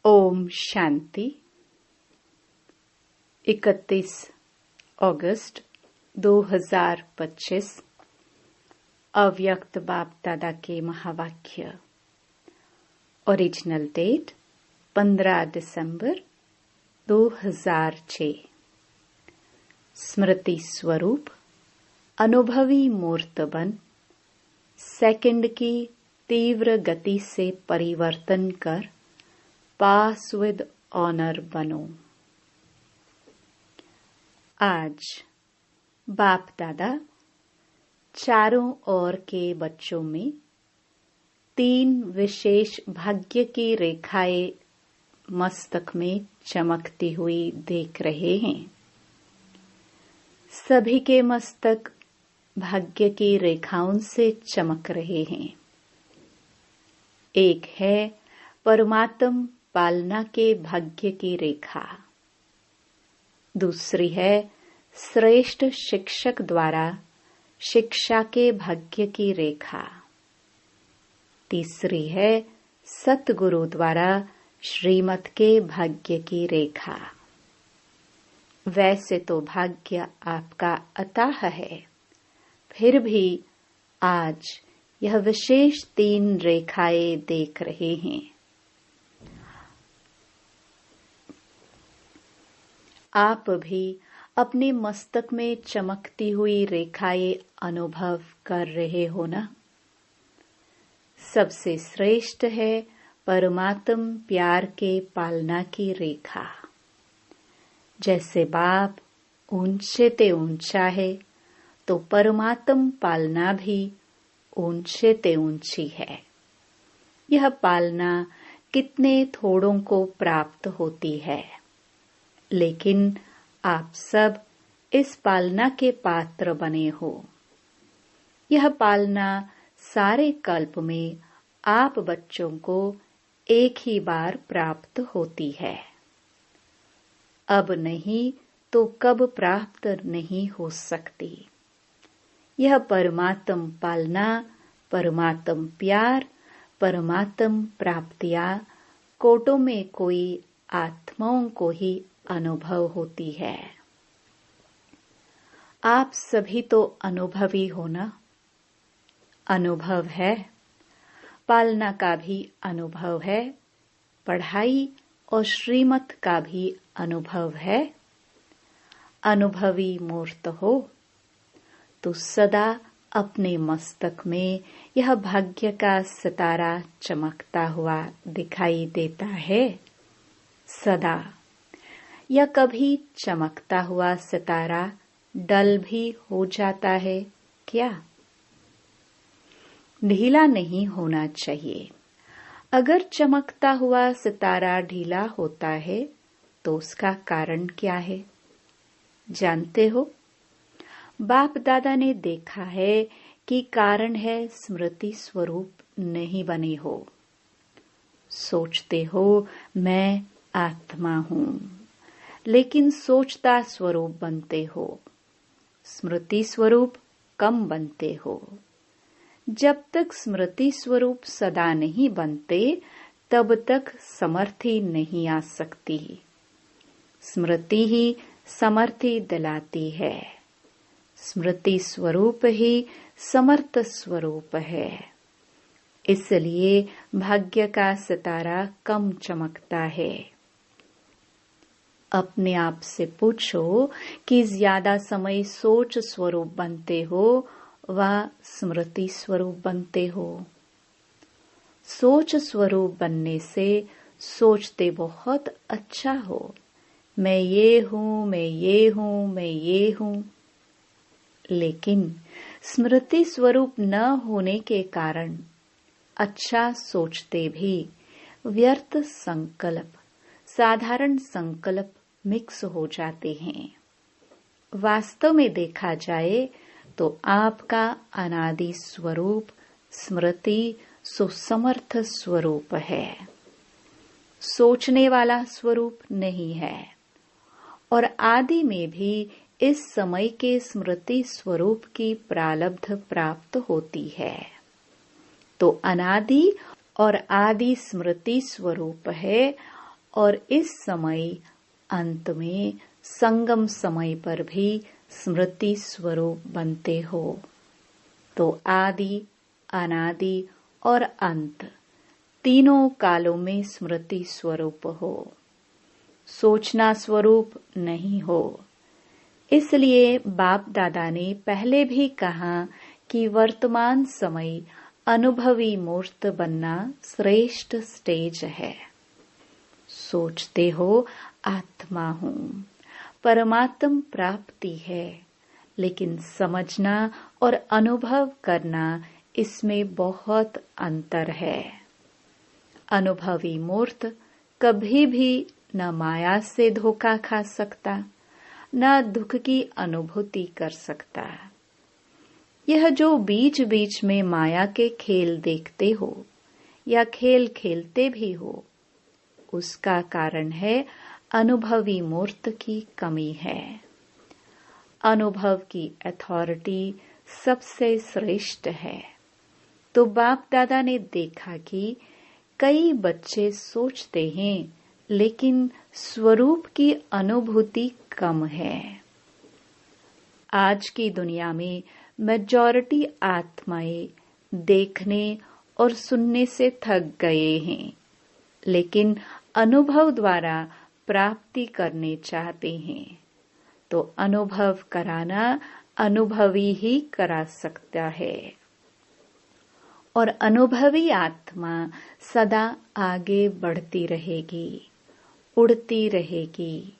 ओम शांति। 31 अगस्त 2025 अव्यक्त बाप दादा के महावाक्य। ओरिजिनल डेट 15 दिसंबर 2006। स्मृति स्वरूप अनुभवी मूर्त बन सेकंड की तीव्र गति से परिवर्तन कर पास विद ऑनर बनो। आज बाप दादा चारों ओर के बच्चों में 3 विशेष भाग्य की रेखाएं मस्तक में चमकती हुई देख रहे हैं। सभी के मस्तक भाग्य की रेखाओं से चमक रहे हैं। एक है परमात्म पालना के भाग्य की रेखा, दूसरी है श्रेष्ठ शिक्षक द्वारा शिक्षा के भाग्य की रेखा, तीसरी है सतगुरु द्वारा श्रीमत के भाग्य की रेखा। वैसे तो भाग्य आपका अताह है, फिर भी आज यह विशेष 3 रेखाएं देख रहे हैं। आप भी अपने मस्तक में चमकती हुई रेखाएं अनुभव कर रहे हो ना। सबसे श्रेष्ठ है परमात्म प्यार के पालना की रेखा। जैसे बाप ऊंचे ते ऊंचा है, तो परमात्म पालना भी ऊंचे ते ऊंची है। यह पालना कितने थोड़ों को प्राप्त होती है, लेकिन आप सब इस पालना के पात्र बने हो। यह पालना सारे कल्प में आप बच्चों को एक ही बार प्राप्त होती है। अब नहीं तो कब प्राप्त नहीं हो सकती। यह परमात्म पालना, परमात्म प्यार, परमात्म प्राप्तियां कोटों में कोई आत्माओं को ही अनुभव होती है। आप सभी तो अनुभवी हो ना। अनुभव है, पालना का भी अनुभव है, पढ़ाई और श्रीमत का भी अनुभव है। अनुभवी मूर्त हो तो सदा अपने मस्तक में यह भाग्य का सितारा चमकता हुआ दिखाई देता है। सदा। या कभी चमकता हुआ सितारा डल भी हो जाता है क्या? ढीला नहीं होना चाहिए। अगर चमकता हुआ सितारा ढीला होता है तो उसका कारण क्या है जानते हो? बाप दादा ने देखा है कि कारण है स्मृति स्वरूप नहीं बने हो। सोचते हो मैं आत्मा हूँ, लेकिन सोचता स्वरूप बनते हो, स्मृति स्वरूप कम बनते हो। जब तक स्मृति स्वरूप सदा नहीं बनते, तब तक समर्थी नहीं आ सकती। स्मृति ही समर्थी दिलाती है। स्मृति स्वरूप ही समर्थ स्वरूप है। इसलिए भाग्य का सितारा कम चमकता है। अपने आप से पूछो कि ज्यादा समय सोच स्वरूप बनते हो व स्मृति स्वरूप बनते हो। सोच स्वरूप बनने से सोचते बहुत अच्छा हो, मैं ये हूँ, मैं ये हूँ, मैं ये हूँ। लेकिन स्मृति स्वरूप न होने के कारण अच्छा सोचते भी व्यर्थ संकल्प, साधारण संकल्प मिक्स हो जाते हैं। वास्तव में देखा जाए तो आपका अनादि स्वरूप स्मृति सुसमर्थ स्वरूप है, सोचने वाला स्वरूप नहीं है। और आदि में भी इस समय के स्मृति स्वरूप की प्रारब्ध प्राप्त होती है। तो अनादि और आदि स्मृति स्वरूप है और इस समय अंत में संगम समय पर भी स्मृति स्वरूप बनते हो। तो आदि, अनादि और अंत तीनों कालों में स्मृति स्वरूप हो, सोचना स्वरूप नहीं हो। इसलिए बाप दादा ने पहले भी कहा कि वर्तमान समय अनुभवी मूर्त बनना श्रेष्ठ स्टेज है। सोचते हो आत्मा हूँ, परमात्म प्राप्ति है, लेकिन समझना और अनुभव करना इसमें बहुत अंतर है। अनुभवी मूर्त कभी भी न माया से धोखा खा सकता, न दुख की अनुभूति कर सकता। यह जो बीच बीच में माया के खेल देखते हो या खेल खेलते भी हो, उसका कारण है अनुभवी मूर्त की कमी है। अनुभव की अथॉरिटी सबसे श्रेष्ठ है। तो बाप दादा ने देखा कि कई बच्चे सोचते हैं, लेकिन स्वरूप की अनुभूति कम है। आज की दुनिया में मेजॉरिटी आत्माएं देखने और सुनने से थक गए हैं, लेकिन अनुभव द्वारा प्राप्ति करने चाहते हैं। तो अनुभव कराना अनुभवी ही करा सकता है, और अनुभवी आत्मा सदा आगे बढ़ती रहेगी, उड़ती रहेगी,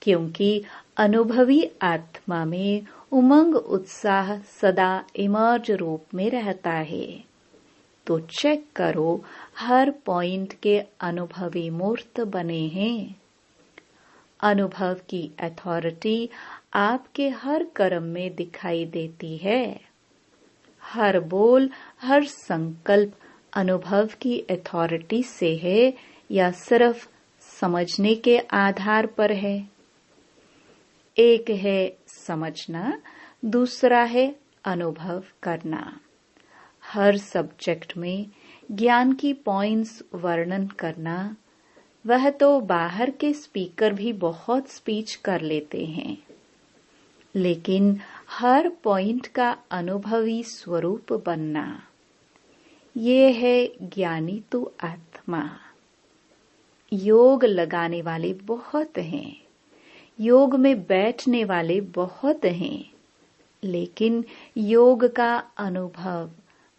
क्योंकि अनुभवी आत्मा में उमंग उत्साह सदा इमर्ज रूप में रहता है। तो चेक करो, हर पॉइंट के अनुभवी मूर्त बने हैं। अनुभव की अथॉरिटी आपके हर कर्म में दिखाई देती है। हर बोल, हर संकल्प अनुभव की अथॉरिटी से है या सिर्फ समझने के आधार पर है। एक है समझना, दूसरा है अनुभव करना। हर सब्जेक्ट में ज्ञान की पॉइंट्स वर्णन करना, वह तो बाहर के स्पीकर भी बहुत स्पीच कर लेते हैं, लेकिन हर पॉइंट का अनुभवी स्वरूप बनना, ये है ज्ञानी तो आत्मा। योग लगाने वाले बहुत हैं, योग में बैठने वाले बहुत हैं, लेकिन योग का अनुभव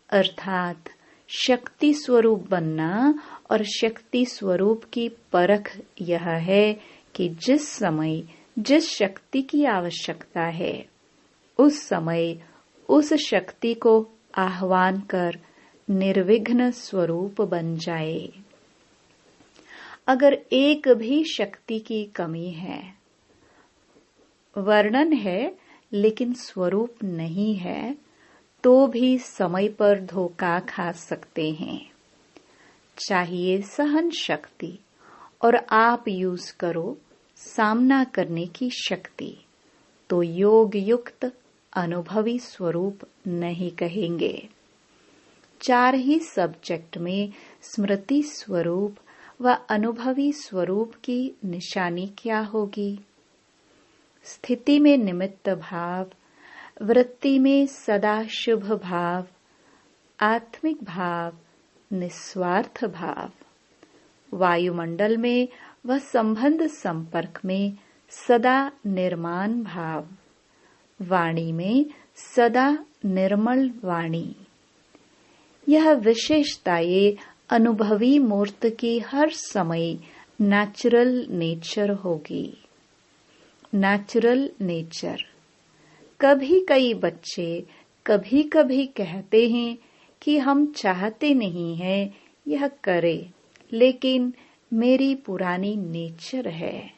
अर्थात शक्ति स्वरूप बनना और शक्ति स्वरूप की परख यह है कि जिस समय जिस शक्ति की आवश्यकता है, उस समय उस शक्ति को आह्वान कर निर्विघ्न स्वरूप बन जाए। अगर एक भी शक्ति की कमी है, वर्णन है लेकिन स्वरूप नहीं है, तो भी समय पर धोखा खा सकते हैं। चाहिए सहन शक्ति, और आप यूज करो सामना करने की शक्ति, तो योग युक्त अनुभवी स्वरूप नहीं कहेंगे। 4 ही सब्जेक्ट में स्मृति स्वरूप व अनुभवी स्वरूप की निशानी क्या होगी? स्थिति में निमित्त भाव, वृत्ति में सदा शुभ भाव, आत्मिक भाव, निस्वार्थ भाव, वायुमंडल में व संबंध संपर्क में सदा निर्माण भाव, वाणी में सदा निर्मल वाणी। यह विशेषताएं अनुभवी मूर्त की हर समय नेचुरल नेचर होगी। Natural nature. कभी कई बच्चे कभी कभी कहते हैं कि हम चाहते नहीं हैं यह करे, लेकिन मेरी पुरानी नेचर है।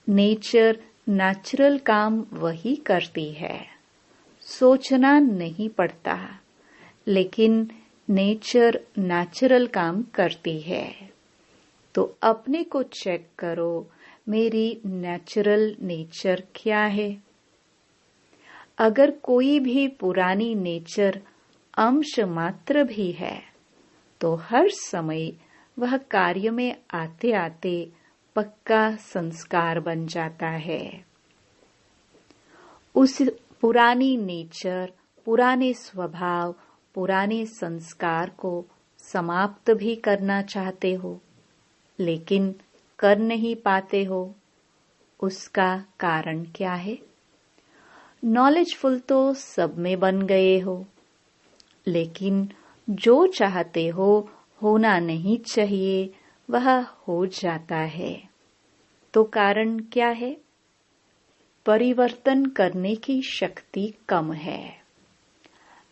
नेचर नेचुरल काम वही करती है, सोचना नहीं पड़ता, लेकिन नेचर नेचुरल काम करती है। तो अपने को चेक करो, मेरी नेचुरल नेचर क्या है? अगर कोई भी पुरानी नेचर अंश मात्र भी है, तो हर समय वह कार्य में आते आते पक्का संस्कार बन जाता है। उस पुरानी नेचर, पुराने स्वभाव, पुराने संस्कार को समाप्त भी करना चाहते हो, लेकिन कर नहीं पाते हो। उसका कारण क्या है? नॉलेजफुल तो सब में बन गए हो, लेकिन जो चाहते हो होना नहीं चाहिए वह हो जाता है। तो कारण क्या है? परिवर्तन करने की शक्ति कम है।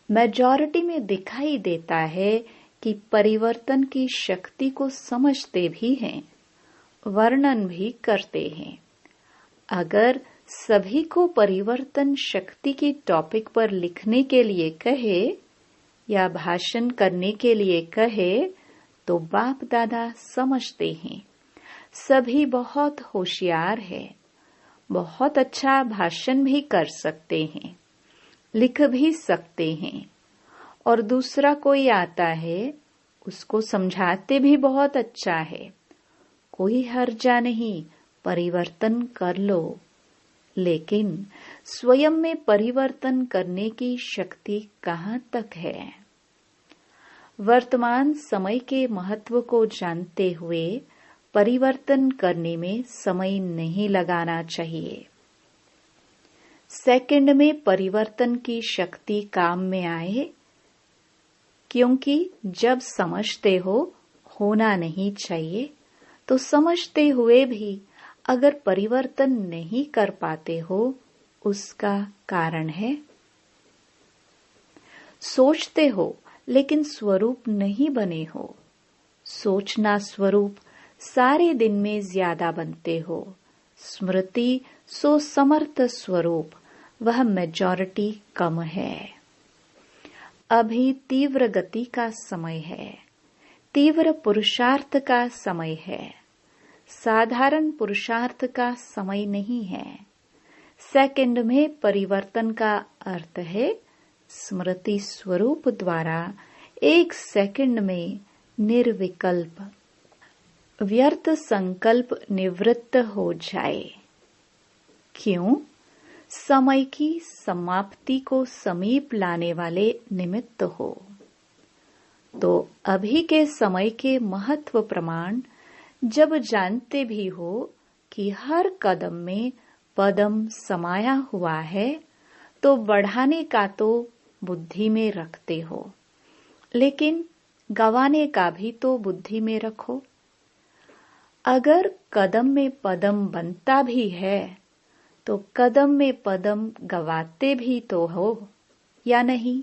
मेजॉरिटी में दिखाई देता है कि परिवर्तन की शक्ति को समझते भी हैं, वर्णन भी करते हैं। अगर सभी को परिवर्तन शक्ति की टॉपिक पर लिखने के लिए कहे या भाषण करने के लिए कहे तो बाप दादा समझते हैं सभी बहुत होशियार है, बहुत अच्छा भाषण भी कर सकते हैं, लिख भी सकते हैं, और दूसरा कोई आता है उसको समझाते भी बहुत अच्छा है, कोई हर्जा नहीं, परिवर्तन कर लो। लेकिन स्वयं में परिवर्तन करने की शक्ति कहाँ तक है? वर्तमान समय के महत्व को जानते हुए परिवर्तन करने में समय नहीं लगाना चाहिए। सेकंड में परिवर्तन की शक्ति काम में आए, क्योंकि जब समझते हो होना नहीं चाहिए तो समझते हुए भी अगर परिवर्तन नहीं कर पाते हो, उसका कारण है सोचते हो लेकिन स्वरूप नहीं बने हो। सोचना स्वरूप सारे दिन में ज्यादा बनते हो, स्मृति सो समर्थ स्वरूप वह मेजॉरिटी कम है। अभी तीव्र गति का समय है, तीव्र पुरुषार्थ का समय है, साधारण पुरुषार्थ का समय नहीं है। सेकंड में परिवर्तन का अर्थ है स्मृति स्वरूप द्वारा एक सेकंड में निर्विकल्प व्यर्थ संकल्प निवृत्त हो जाए। क्यों? समय की समाप्ति को समीप लाने वाले निमित्त हो। तो अभी के समय के महत्व प्रमाण जब जानते भी हो कि हर कदम में पदम समाया हुआ है, तो बढ़ाने का तो बुद्धि में रखते हो, लेकिन गंवाने का भी तो बुद्धि में रखो। अगर कदम में पदम बनता भी है तो कदम में पदम गवाते भी तो हो या नहीं?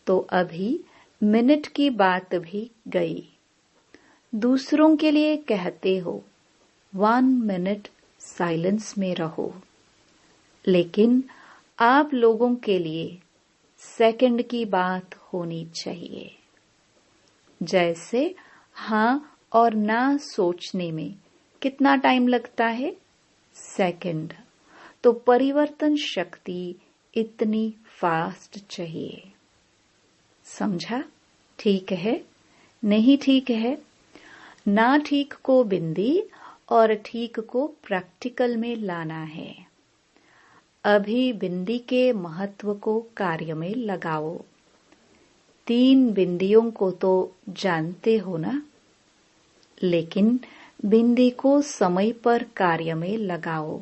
तो अभी मिनट की बात भी गई। दूसरों के लिए कहते हो 1 मिनट साइलेंस में रहो, लेकिन आप लोगों के लिए सेकंड की बात होनी चाहिए। जैसे हाँ और ना सोचने में कितना टाइम लगता है? सेकंड। तो परिवर्तन शक्ति इतनी फास्ट चाहिए। समझा? ठीक है? नहीं ठीक है? ना ठीक को बिंदी और ठीक को प्रैक्टिकल में लाना है। अभी बिंदी के महत्व को कार्य में लगाओ। 3 बिंदियों को तो जानते हो ना, लेकिन बिंदी को समय पर कार्य में लगाओ।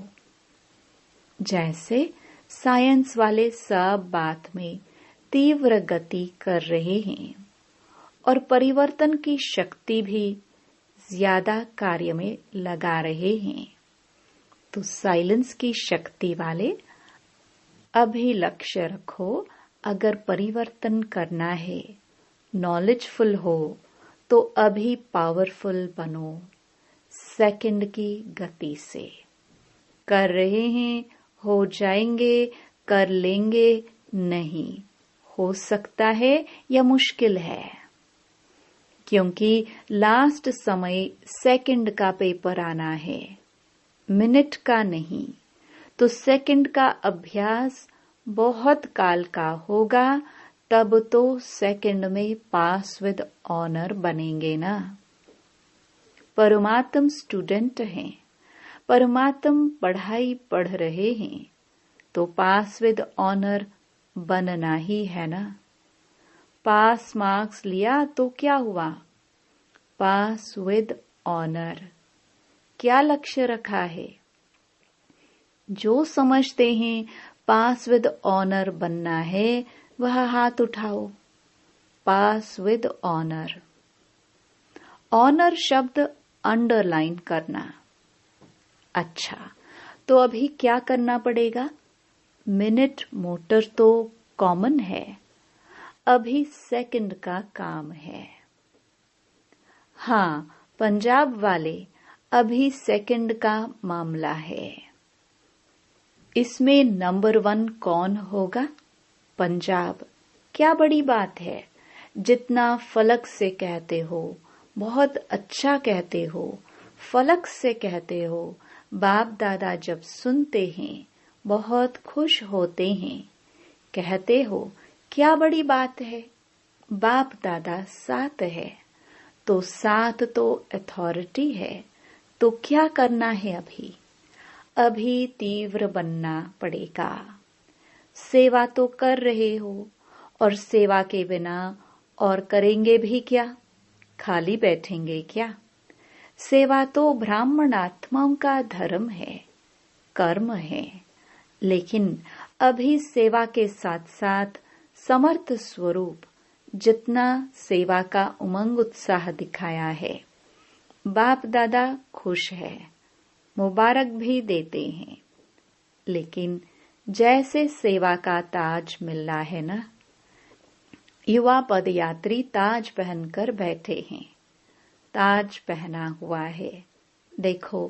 जैसे साइंस वाले सब बात में तीव्र गति कर रहे हैं और परिवर्तन की शक्ति भी ज्यादा कार्य में लगा रहे हैं, तो साइलेंस की शक्ति वाले अभी लक्ष्य रखो। अगर परिवर्तन करना है, नॉलेजफुल हो, तो अभी पावरफुल बनो। सेकंड की गति से कर रहे हैं, हो जाएंगे, कर लेंगे, नहीं हो सकता है या मुश्किल है, क्योंकि लास्ट समय सेकंड का पेपर आना है, मिनट का नहीं। तो सेकंड का अभ्यास बहुत काल का होगा, तब तो सेकंड में पास विद ऑनर बनेंगे ना। परमात्म स्टूडेंट हैं, परमात्म पढ़ाई पढ़ रहे हैं, तो पास विद ऑनर बनना ही है ना। पास मार्क्स लिया तो क्या हुआ? पास विद ऑनर। क्या लक्ष्य रखा है? जो समझते हैं पास विद ऑनर बनना है वह हाथ उठाओ। पास विद ऑनर। ऑनर शब्द अंडरलाइन करना। अच्छा, तो अभी क्या करना पड़ेगा? मिनट मोटर तो कॉमन है, अभी सेकंड का काम है। हाँ, पंजाब वाले, अभी सेकंड का मामला है। इसमें नंबर 1 कौन होगा? पंजाब। क्या बड़ी बात है, जितना फलक से कहते हो, बहुत अच्छा कहते हो, फलक से कहते हो। बाप दादा जब सुनते हैं बहुत खुश होते हैं। कहते हो क्या बड़ी बात है, बाप दादा साथ है, तो साथ तो अथॉरिटी है। तो क्या करना है अभी? अभी तीव्र बनना पड़ेगा। सेवा तो कर रहे हो, और सेवा के बिना और करेंगे भी क्या? खाली बैठेंगे क्या? सेवा तो ब्राह्मण आत्माओं का धर्म है, कर्म है। लेकिन अभी सेवा के साथ साथ समर्थ स्वरूप जितना सेवा का उमंग उत्साह दिखाया है, बाप दादा खुश है, मुबारक भी देते हैं। लेकिन जैसे सेवा का ताज मिलना है ना, युवा पदयात्री ताज पहनकर बैठे हैं। ताज पहना हुआ है, देखो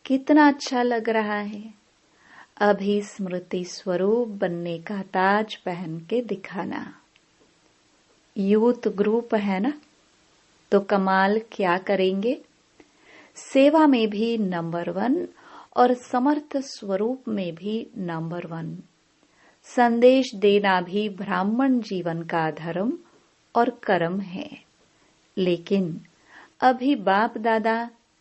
कितना अच्छा लग रहा है। अभी स्मृति स्वरूप बनने का ताज पहन के दिखाना। यूथ ग्रुप है ना, तो कमाल क्या करेंगे? सेवा में भी नंबर 1 और समर्थ स्वरूप में भी नंबर 1। संदेश देना भी ब्राह्मण जीवन का धर्म और कर्म है। लेकिन अभी बाप दादा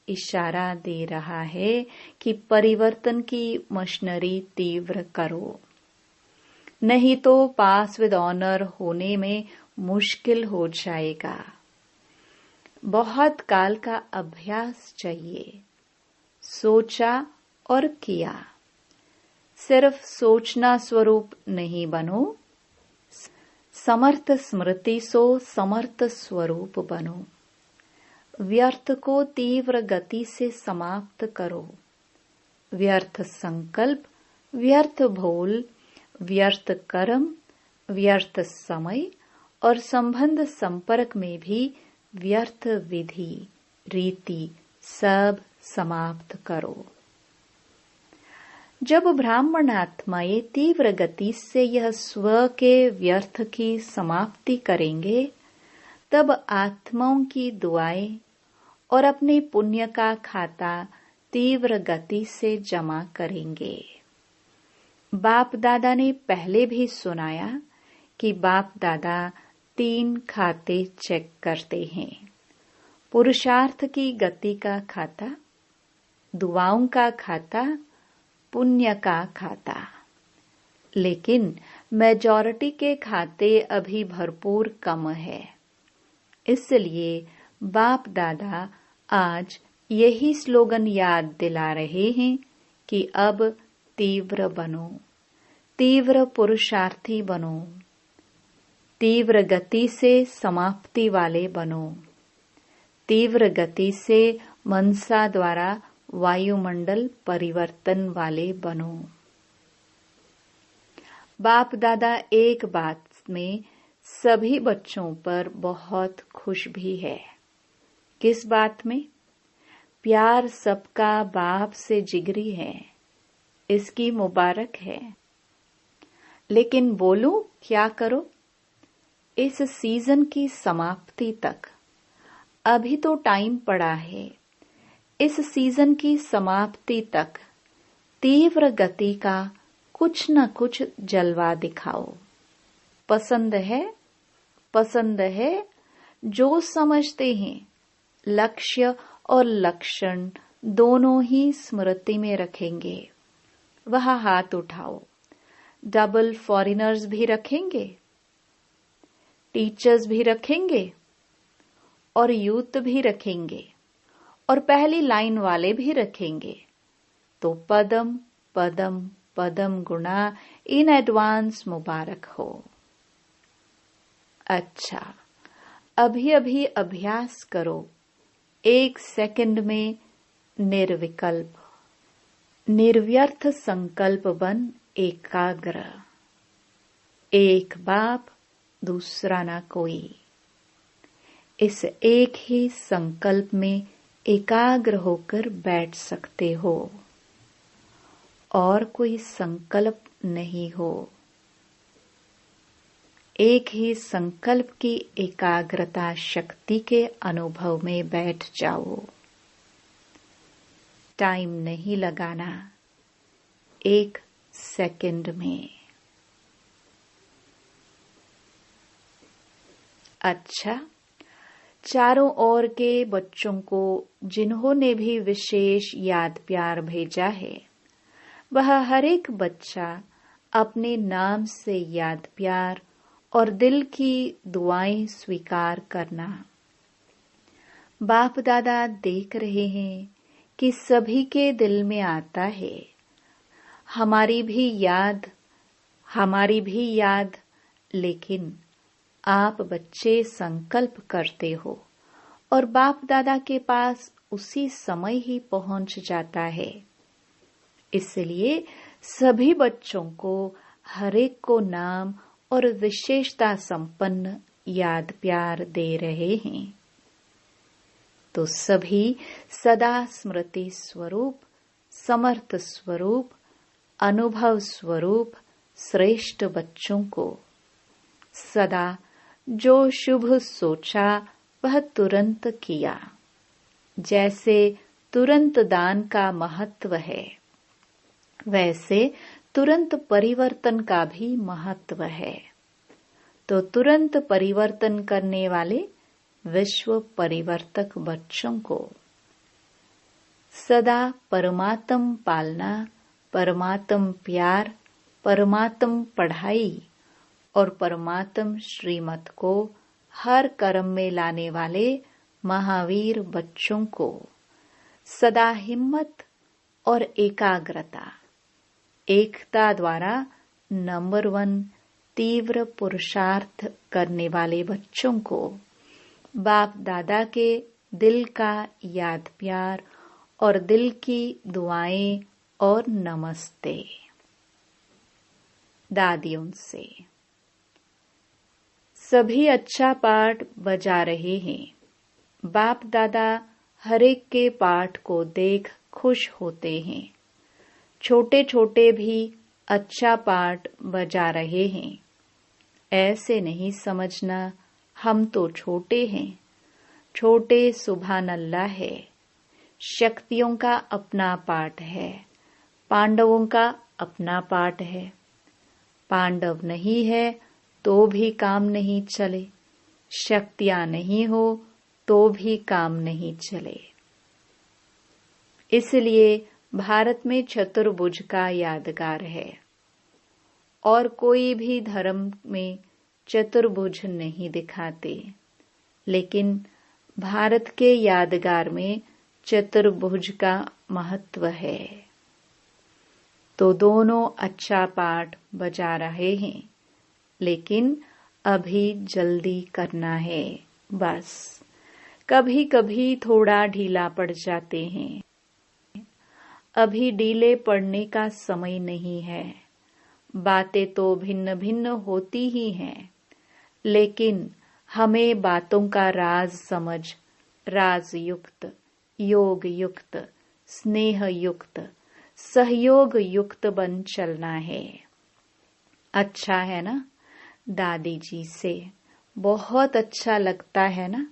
इशारा दे रहा है कि परिवर्तन की मशीनरी तीव्र करो, नहीं तो पास विद ऑनर होने में मुश्किल हो जाएगा। बहुत काल का अभ्यास चाहिए। सोचा और किया। सिर्फ सोचना स्वरूप नहीं बनो, समर्थ स्मृति सो समर्थ स्वरूप बनो। व्यर्थ को तीव्र गति से समाप्त करो। व्यर्थ संकल्प, व्यर्थ भूल, व्यर्थ कर्म, व्यर्थ समय और संबंध संपर्क में भी व्यर्थ विधि रीति सब समाप्त करो। जब ब्राह्मण आत्माएं तीव्र गति से यह स्व के व्यर्थ की समाप्ति करेंगे, तब आत्माओं की दुआएं और अपने पुण्य का खाता तीव्र गति से जमा करेंगे। बाप दादा ने पहले भी सुनाया कि बाप दादा 3 खाते चेक करते हैं। पुरुषार्थ की गति का खाता, दुआओं का खाता, पुण्य का खाता। लेकिन मेजॉरिटी के खाते अभी भरपूर कम है। इसलिए बाप दादा आज यही स्लोगन याद दिला रहे हैं कि अब तीव्र बनो, तीव्र पुरुषार्थी बनो, तीव्र गति से समाप्ति वाले बनो, तीव्र गति से मनसा द्वारा वायुमंडल परिवर्तन वाले बनो। बाप दादा एक बात में सभी बच्चों पर बहुत खुश भी है। किस बात में? प्यार सबका बाप से जिगरी है, इसकी मुबारक है। लेकिन बोलो क्या करो? इस सीजन की समाप्ति तक अभी तो टाइम पड़ा है। इस सीजन की समाप्ति तक तीव्र गति का कुछ न कुछ जलवा दिखाओ। पसंद है पसंद है, जो समझते हैं लक्ष्य और लक्षण दोनों ही स्मृति में रखेंगे, वह हाथ उठाओ। डबल फॉरेनर्स भी रखेंगे, टीचर्स भी रखेंगे और यूथ भी रखेंगे और पहली लाइन वाले भी रखेंगे। तो पदम पदम पदम गुणा इन एडवांस मुबारक हो। अच्छा, अभी अभी अभ्यास करो 1 सेकंड में निर्विकल्प, निर्व्यर्थ संकल्प बन एकाग्र। एक बाप, दूसरा ना कोई। इस एक ही संकल्प में एकाग्र होकर बैठ सकते हो और कोई संकल्प नहीं हो। एक ही संकल्प की एकाग्रता शक्ति के अनुभव में बैठ जाओ। टाइम नहीं लगाना, 1 सेकंड में। अच्छा, चारों ओर के बच्चों को जिन्होंने भी विशेष याद प्यार भेजा है, वह हर एक बच्चा अपने नाम से याद प्यार और दिल की दुआएं स्वीकार करना। बाप दादा देख रहे हैं कि सभी के दिल में आता है, हमारी भी याद, लेकिन आप बच्चे संकल्प करते हो और बाप दादा के पास उसी समय ही पहुंच जाता है। इसलिए सभी बच्चों को हर एक को नाम और विशेषता संपन्न याद प्यार दे रहे हैं। तो सभी सदा स्मृति स्वरूप, समर्थ स्वरूप, अनुभव स्वरूप श्रेष्ठ बच्चों को सदा जो शुभ सोचा वह तुरंत किया। जैसे तुरंत दान का महत्व है, वैसे तुरंत परिवर्तन का भी महत्व है। तो तुरंत परिवर्तन करने वाले विश्व परिवर्तक बच्चों को सदा परमात्म पालना, परमात्म प्यार, परमात्म पढ़ाई और परमात्म श्रीमत को हर कर्म में लाने वाले महावीर बच्चों को सदा हिम्मत और एकाग्रता, एकता द्वारा नंबर 1 तीव्र पुरुषार्थ करने वाले बच्चों को बाप दादा के दिल का याद प्यार और दिल की दुआएं और नमस्ते। दादियों से सभी अच्छा पाठ बजा रहे हैं। बाप दादा हर एक के पाठ को देख खुश होते हैं। छोटे छोटे भी अच्छा पाठ बजा रहे हैं। ऐसे नहीं समझना हम तो छोटे हैं। छोटे सुभान अल्लाह है। शक्तियों का अपना पाठ है, पांडवों का अपना पाठ है। पांडव नहीं है तो भी काम नहीं चले, शक्तियां नहीं हो तो भी काम नहीं चले। इसलिए भारत में चतुर्भुज का यादगार है और कोई भी धर्म में चतुर्भुज नहीं दिखाते, लेकिन भारत के यादगार में चतुर्भुज का महत्व है। तो दोनों अच्छा पाठ बजा रहे हैं, लेकिन अभी जल्दी करना है। बस कभी कभी थोड़ा ढीला पड़ जाते हैं। अभी ढीले पड़ने का समय नहीं है। बातें तो भिन्न भिन्न होती ही हैं, लेकिन हमें बातों का राज समझ राज युक्त, योग युक्त, स्नेह युक्त, सहयोग युक्त बन चलना है। अच्छा है ना? दादी जी से बहुत अच्छा लगता है ना?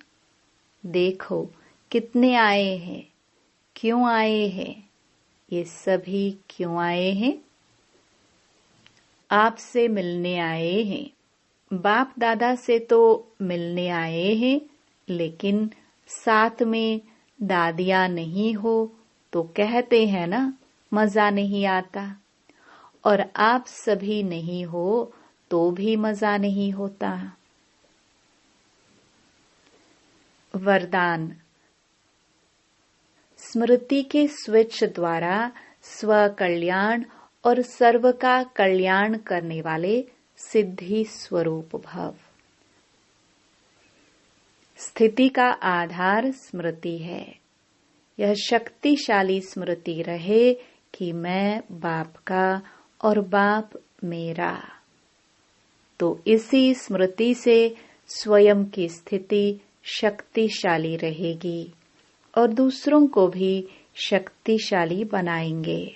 देखो कितने आए हैं, क्यों आए हैं, ये सभी क्यों आए हैं? आपसे मिलने आए हैं। बाप दादा से तो मिलने आए हैं, लेकिन साथ में दादियाँ नहीं हो तो कहते हैं ना, मजा नहीं आता। और आप सभी नहीं हो तो भी मजा नहीं होता। वरदान। स्मृति के स्विच द्वारा स्व कल्याण और सर्व का कल्याण करने वाले सिद्धि स्वरूप भव। स्थिति का आधार स्मृति है। यह शक्तिशाली स्मृति रहे कि मैं बाप का और बाप मेरा। तो इसी स्मृति से स्वयं की स्थिति शक्तिशाली रहेगी और दूसरों को भी शक्तिशाली बनाएंगे।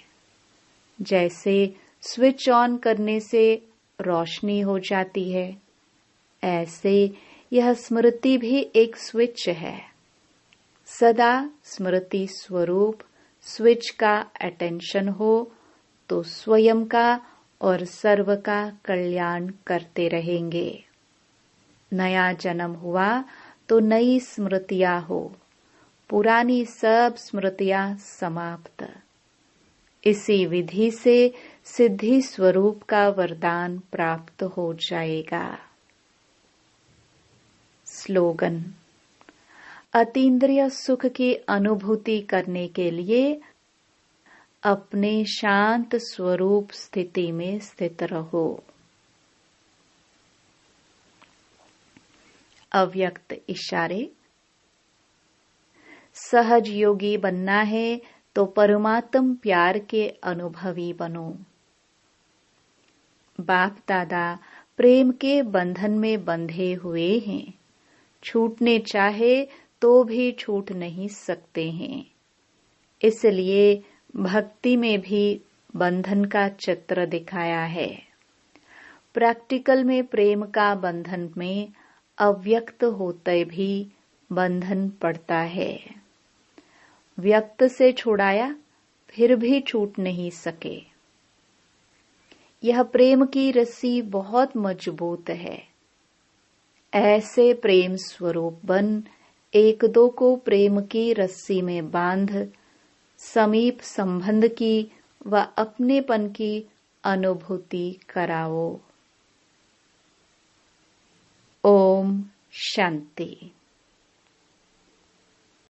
जैसे स्विच ऑन करने से रोशनी हो जाती है, ऐसे यह स्मृति भी एक स्विच है। सदा स्मृति स्वरूप स्विच का अटेंशन हो तो स्वयं का और सर्व का कल्याण करते रहेंगे। नया जन्म हुआ तो नई स्मृतियां हो, पुरानी सब स्मृतियां समाप्त। इसी विधि से सिद्धि स्वरूप का वरदान प्राप्त हो जाएगा। स्लोगन। अतीन्द्रिय सुख की अनुभूति करने के लिए अपने शांत स्वरूप स्थिति में स्थित रहो। अव्यक्त इशारे। सहज योगी बनना है तो परमात्म प्यार के अनुभवी बनो। बाप दादा प्रेम के बंधन में बंधे हुए हैं, छूटने चाहे तो भी छूट नहीं सकते हैं। इसलिए भक्ति में भी बंधन का चित्र दिखाया है। प्रैक्टिकल में प्रेम का बंधन में अव्यक्त होते भी बंधन पड़ता है। व्यक्त से छुड़ाया फिर भी छूट नहीं सके। यह प्रेम की रस्सी बहुत मजबूत है। ऐसे प्रेम स्वरूप बन एक दो को प्रेम की रस्सी में बांध समीप संबंध की व अपनेपन की अनुभूति कराओ। ओम शांति।